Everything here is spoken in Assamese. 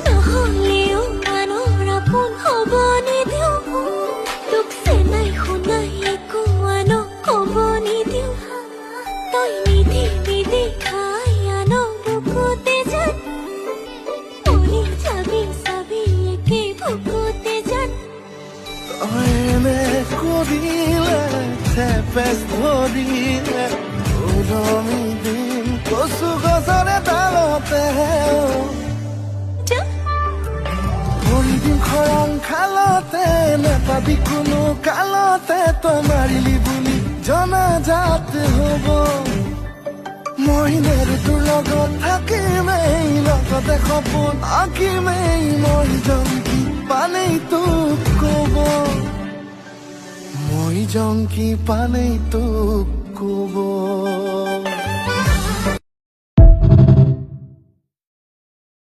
নহ'লেও আনৰ আপোন হ'ব নিদিওঁ তোক চেনাই শুনাই একো আনক ক'ব নিদিওঁ তই নিদিবি খাই আনক বুকুতে যাত পৰি যাবি চাবি একে বুকুতে যাত এনে কৰিলে চেপেচ ধৰিলে উৰণি দিম কচু গছৰে ডালতে ভৰি দিম খৰাং খালতে নেপাবি কোনো কালতে তই মাৰিলি বুলি জনাজাত হ'ব মই নেৰো তোৰ লগত থাকিমেই লগতে সপোন আঁকিমেই মই জংকি পানেই তোক ক'ব মই জংকি পানেই তোক ক'ব